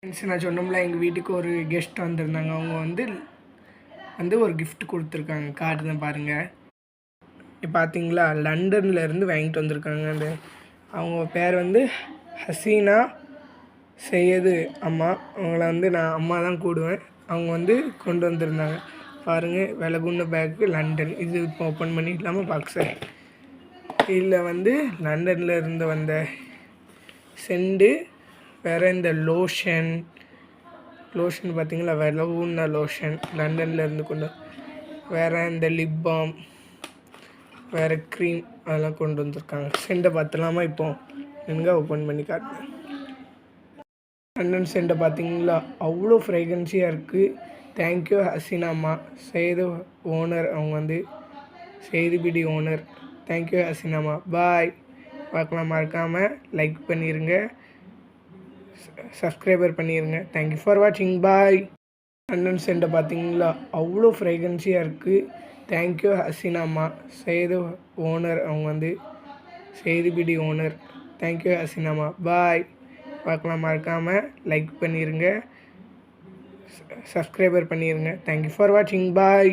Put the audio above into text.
Friends, நான் சொன்னோம்ல எங்கள் வீட்டுக்கு ஒரு கெஸ்ட் வந்திருந்தாங்க. அவங்க வந்து ஒரு கிஃப்ட் கொடுத்துருக்காங்க. காட்டுதான் பாருங்கள். இப்போ பார்த்தீங்களா, லண்டன்லேருந்து வாங்கிட்டு வந்திருக்காங்க. அவங்க பேர் வந்து ஹசீனா சையது அம்மா. அவங்கள வந்து நான் அம்மா தான் கூடுவேன். அவங்க வந்து கொண்டு வந்திருந்தாங்க. பாருங்கள், விலகுன்ன பேக்கு லண்டன். இது இப்போ ஓப்பன் பண்ணி இல்லாமல் பாக்ஸர். இதில் வந்து லண்டனில் இருந்து வந்த செண்டு, வேறு இந்த லோஷன் பார்த்தீங்களா, விலகுன்ன லோஷன் லண்டன்லேருந்து கொண்டு, வேறு இந்த லிப் பாம், வேறு க்ரீம் அதெல்லாம் கொண்டு வந்திருக்காங்க. செண்டை பார்த்துலாமா? இப்போ எங்கே ஓப்பன் பண்ணி காட்டுறேன். லண்டன் செண்டை பார்த்தீங்களா, அவ்வளோ ஃப்ரேக்ரன்ஸியாக இருக்குது. தேங்க்யூ ஹசீனாம்மா, செய்து ஓனர். அவங்க வந்து செய்திபிடி ஓனர். தேங்க்யூ ஹசீனாம்மா. பாய். பார்க்கலாம், மறக்காமல் லைக் பண்ணிடுங்க, சப்ஸ்கிரைபர் பண்ணிடுங்க. தேங்க்யூ ஃபார் வாட்சிங். பாய். லண்டன் செண்டை பார்த்தீங்களா, அவ்வளோ ஃப்ரேக்ரன்ஸியாக இருக்குது. தேங்க்யூ ஹசீனாம்மா, செய்து ஓனர். அவங்க வந்து செய்திபிடி ஓனர். தேங்க்யூ ஹசீனாம்மா. பாய். பார்க்கலாம், மறக்காமல் லைக் பண்ணிடுங்க, சப்ஸ்கிரைபர் பண்ணிடுங்க. தேங்க்யூ ஃபார் வாட்சிங். பாய்.